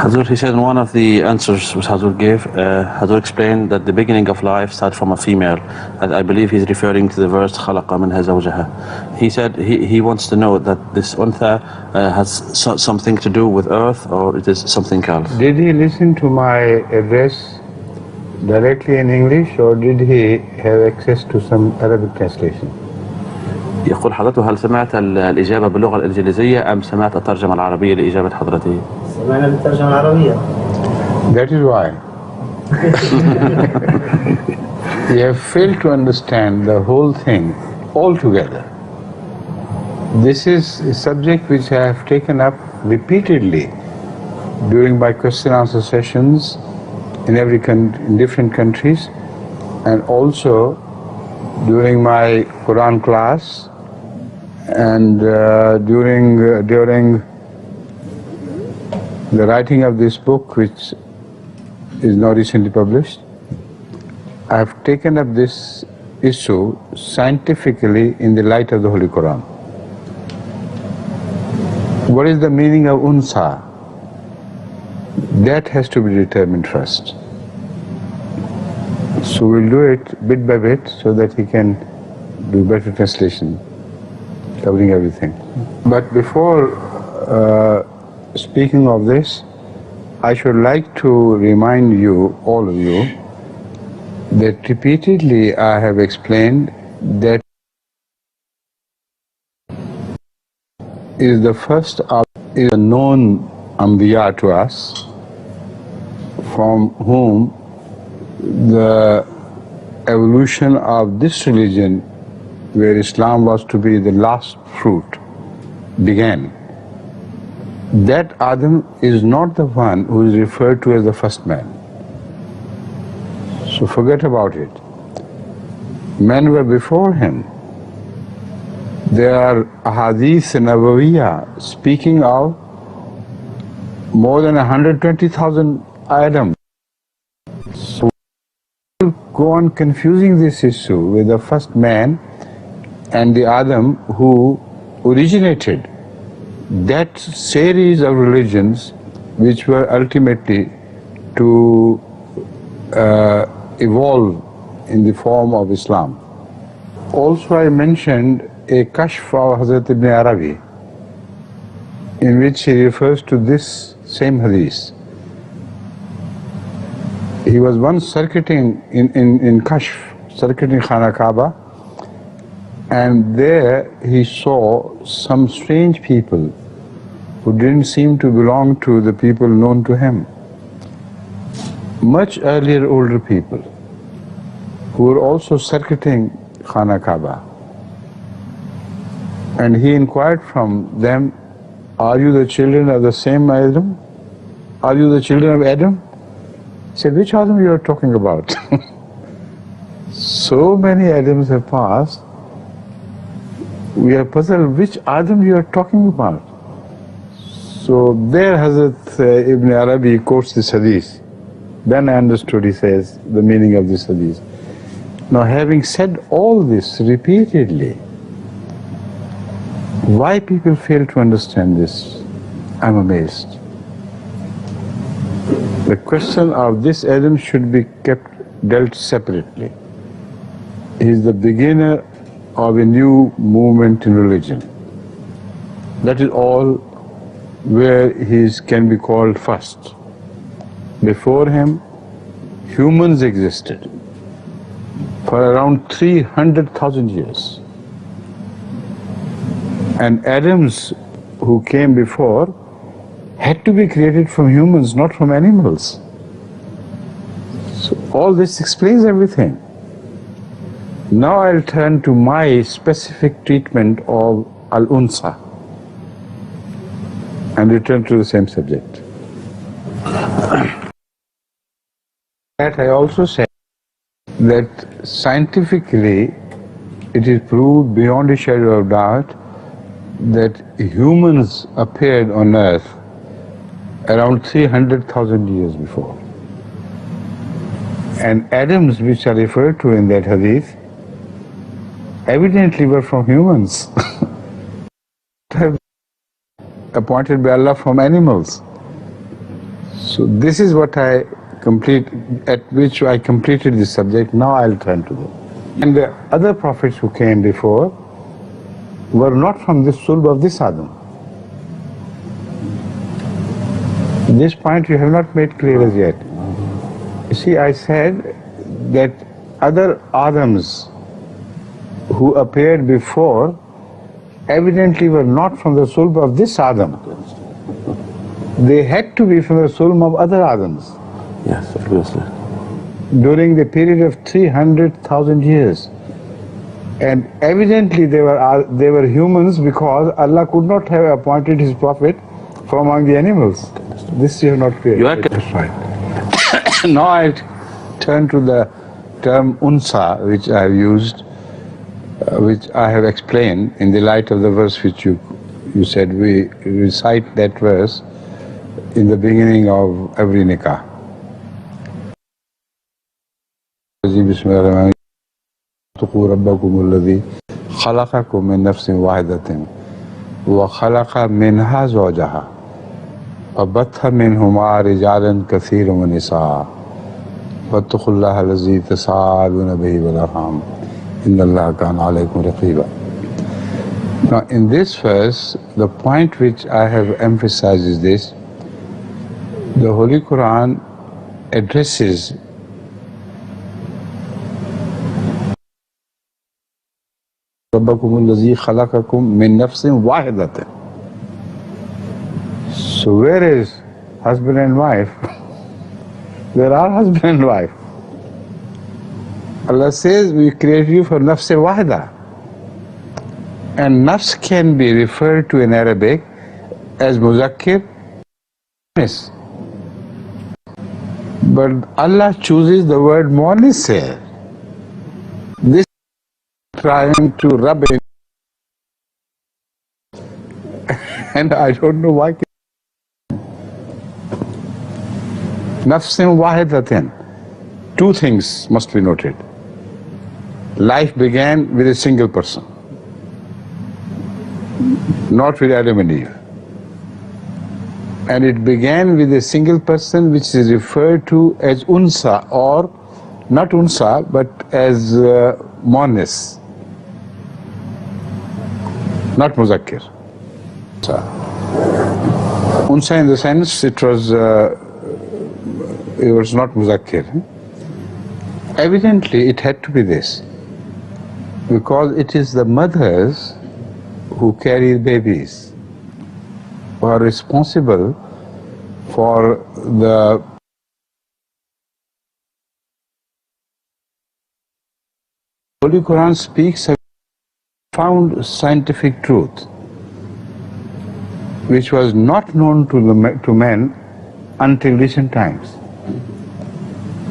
Hazur, he said in one of the answers which Hazur gave, Hazur explained that the beginning of life starts from a female. And I believe he's referring to the verse خَلَقَ مِنْهَا زَوْجَهَا. He said he wants to know that this untha has something to do with earth, or it is something else. Did he listen to my address directly in English, or did he have access to some Arabic translation? يقول حضرته هل سمعت الإجابة باللغة الإنجليزية أم سمعت الترجمة العربية لإجابة حضرته؟ سمعنا بالترجمة العربية. That is why. You have failed to understand the whole thing altogether. This is a subject which I have taken up repeatedly during my question answer sessions in different countries, and also during my Quran class, and during the writing of this book, which is now recently published. I have taken up this issue scientifically in the light of the Holy Quran. What is the meaning of unsa? That has to be determined first. So we'll do it bit by bit so that he can do better translation, covering everything. But before speaking of this, I should like to remind you, all of you, that repeatedly I have explained that is the first of is a known Anbiya to us, from whom the evolution of this religion, where Islam was to be the last fruit, began. That Adam is not the one who is referred to as the first man. So forget about it. Men were before him. There are ahadith nabawiyya speaking of more than 120,000 Adam. So go on confusing this issue with the first man and the Adam who originated that series of religions which were ultimately to evolve in the form of Islam. Also I mentioned a kashf of Hazrat Ibn Arabi, in which he refers to this same hadith. He was once circuiting in Kashf, circuiting Khana Kaaba, and there he saw some strange people who didn't seem to belong to the people known to him. Much earlier older people who were also circuiting Khana Kaaba. And he inquired from them, are you the children of the same Adam? Are you the children of Adam? He said, which Adam you are talking about? So many Adams have passed, we are puzzled which Adam you are talking about. So there Hazrat Ibn Arabi quotes this hadith. Then I understood, he says, the meaning of this hadith. Now having said all this repeatedly, why people fail to understand this, I'm amazed. The question of this Adam should be dealt separately. He is the beginner of a new movement in religion. That is all where he can be called first. Before him, humans existed for around 300,000 years. And Adams who came before had to be created from humans, not from animals. So all this explains everything. Now I'll turn to my specific treatment of al-unsa and return to the same subject. That I also said that scientifically it is proved beyond a shadow of doubt that humans appeared on earth around 300,000 years before. And Adams, which are referred to in that hadith, evidently were from humans, appointed by Allah from animals. So this is what at which I completed this subject. Now I'll turn to them. And the other prophets who came before were not from this sulb of this Adam. This point you have not made clear as yet. You see, I said that other Adams who appeared before evidently were not from the sulb of this Adam. They had to be from the sulb of other Adams. Yes, obviously. During the period of 300,000 years. And evidently they were humans because Allah could not have appointed His Prophet from among the animals. This you have not clear. You are That's right. Now I turn to the term unsa, which I have used, which I have explained in the light of the verse which you said we recite that verse in the beginning of every nikah. اتقوا ربكم الذي خلقكم من نفس واحدة وخلق منها زوجها وبث منهما رجالا كثيرا ونساء واتقوا الله الذي تساءلون به والأرحام إن الله كان عليكم رقيبا. Now in this verse, the point which I have emphasized is this: the Holy Quran addresses ربكم الذي خلقكم من نفس واحدة. So where is husband and wife? There are husband and wife. Allah says we create you for nafs wahida. And nafs can be referred to in Arabic as muzakkir. But Allah chooses the word muannis here. This trying to rub it, and I don't know why. Nafsin wahidatin. Two things must be noted. Life began with a single person, not with Adam and Eve. And it began with a single person which is referred to as unsa, or not unsa, but as muannis. Not muzakkir. Unsa in the sense it was not muzakkir. Evidently it had to be this, because it is the mothers who carry babies who are responsible for the Holy Quran speaks of found scientific truth which was not known to men until recent times.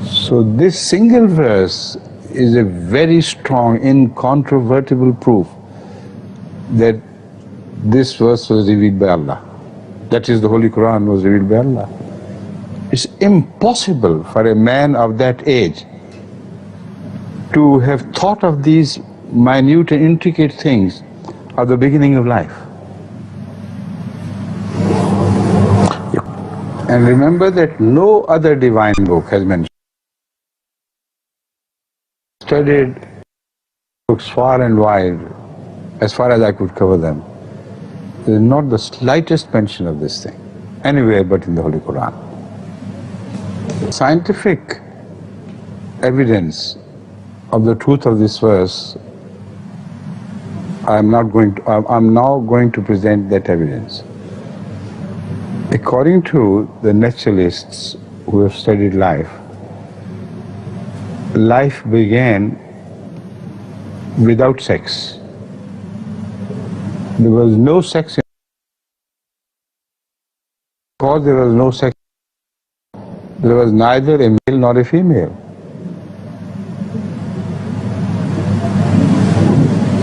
So this single verse is a very strong, incontrovertible proof that this verse was revealed by Allah. That is, the Holy Quran was revealed by Allah. It's impossible for a man of that age to have thought of these minute and intricate things at the beginning of life. And remember that no other divine book has mentioned. Studied books far and wide, as far as I could cover them. There is not the slightest mention of this thing anywhere but in the Holy Quran. Scientific evidence of the truth of this verse, I'm now going to present that evidence. According to the naturalists who have studied life, life began without sex. There was no sex. Because there was no sex, there was neither a male nor a female.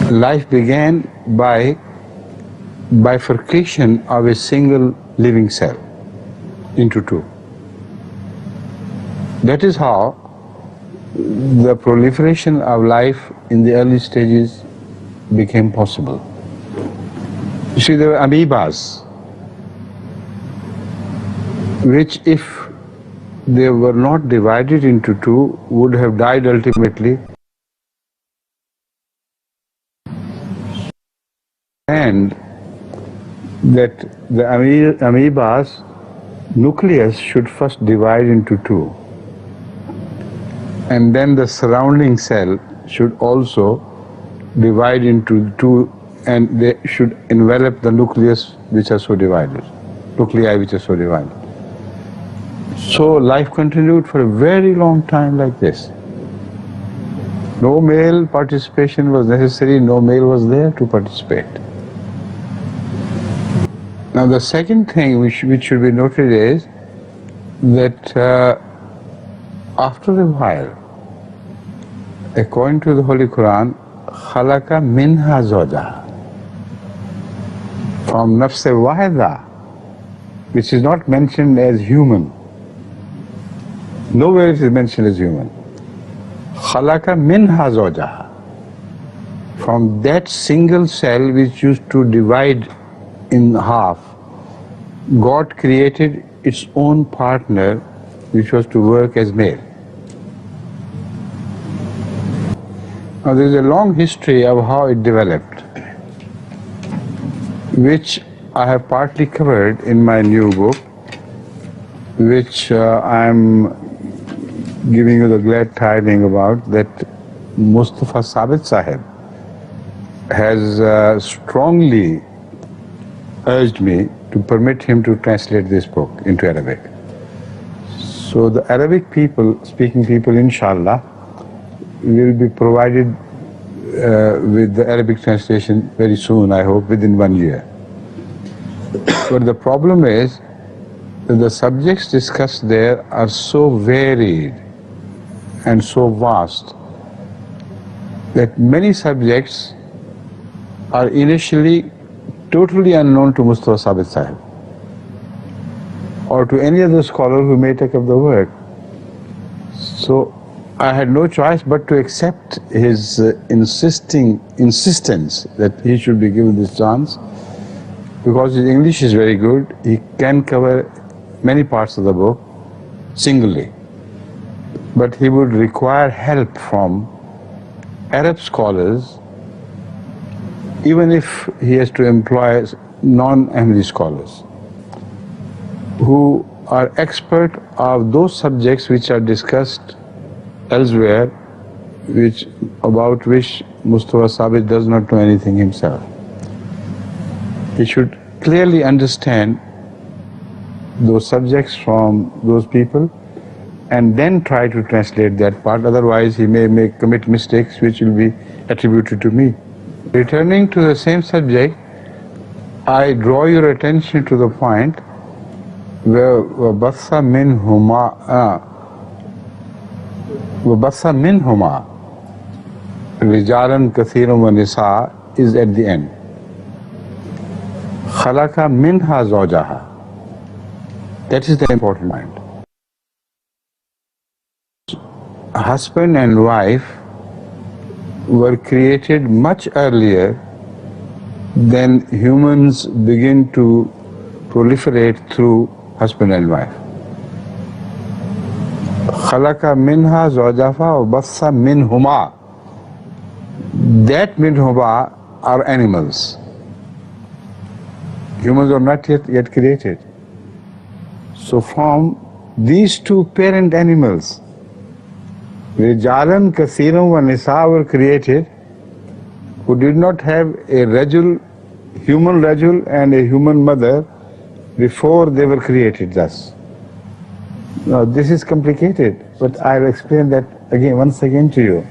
Life began by bifurcation of a single living cell into two. That is how the proliferation of life in the early stages became possible. You see, there were amoebas, which if they were not divided into two, would have died ultimately. And that the amoeba's nucleus should first divide into two, and then the surrounding cell should also divide into two, and they should envelop the nucleus which are so divided, nuclei which are so divided. So life continued for a very long time like this. No male participation was necessary, no male was there to participate. Now the second thing which should be noted is that after a while, according to the Holy Quran, khalaqa minha zawjaha, from nafs wahida, which is not mentioned as human. Nowhere it is mentioned as human. Khalaqa minha zawjaha, from that single cell which used to divide in half, God created its own partner which was to work as male. Now there is a long history of how it developed, which I have partly covered in my new book, which I am giving you the glad tiding about, that Mustafa Sabit Sahib has strongly urged me to permit him to translate this book into Arabic. So the Arabic people, speaking people, inshallah, will be provided with the Arabic translation very soon, I hope, within 1 year. But the problem is that the subjects discussed there are so varied and so vast that many subjects are initially totally unknown to Mustafa Sabit Sahib or to any other scholar who may take up the work. So I had no choice but to accept his insistence that he should be given this chance, because his English is very good. He can cover many parts of the book singly, but he would require help from Arab scholars, even if he has to employ non-Ahmadi scholars who are expert of those subjects which are discussed elsewhere, about which Mustafa Sabit does not know anything himself. He should clearly understand those subjects from those people and then try to translate that part, otherwise he may commit mistakes which will be attributed to me. Returning to the same subject, I draw your attention to the point where وَبَثَّ مِنْهُمَا رِجَالًا كَثِيرًا وَنِسَاءً is at the end. خَلَقَ مِنْهَا زَوْجَهَا. That is the important point. Husband and wife were created much earlier than humans begin to proliferate through husband and wife. خَلَقَ مِنْهَا زَوْجَهَا وَبَثَّ مِنْهُمَا. That minhuma are animals. Humans are not yet created. So from these two parent animals, Rijalan, Kasiram and Nisa were created, who did not have a Rajul, human Rajul and a human mother before they were created thus. Now this is complicated, but I'll explain that once again to you.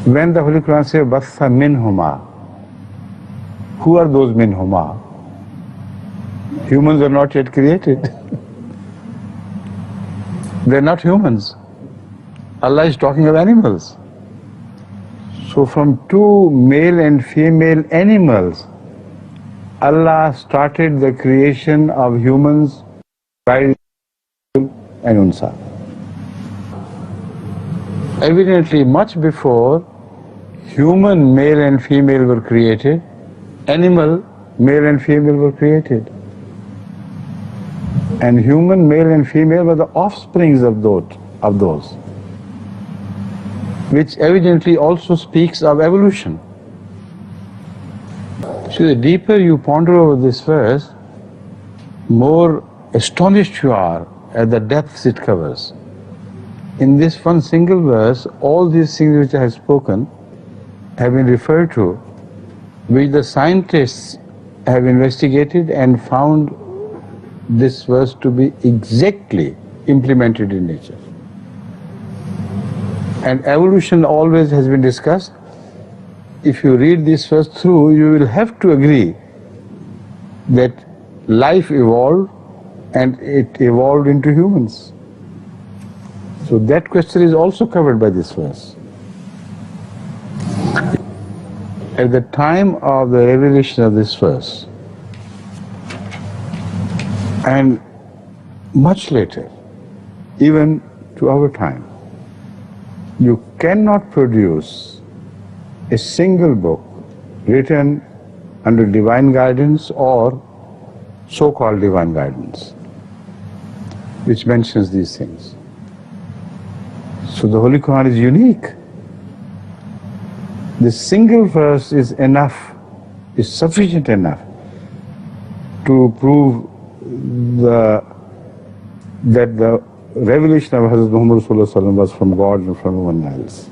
When the Holy Quran says, Batha minhuma, who are those minhuma? Humans are not yet created. They're not humans. Allah is talking of animals. So from two male and female animals, Allah started the creation of humans by and unsa. Evidently, much before human male and female were created, animal male and female were created. And human, male and female, were the offsprings of those, which evidently also speaks of evolution. So the deeper you ponder over this verse, more astonished you are at the depths it covers. In this one single verse, all these things which I have spoken have been referred to, which the scientists have investigated and found this verse to be exactly implemented in nature. And evolution always has been discussed. If you read this verse through, you will have to agree that life evolved and it evolved into humans. So that question is also covered by this verse. At the time of the revelation of this verse, and much later, even to our time, you cannot produce a single book written under divine guidance or so-called divine guidance, which mentions these things. So the Holy Quran is unique. This single verse is enough, is sufficient enough to prove that the revelation of Hazrat Muhammad was from God and from no one else.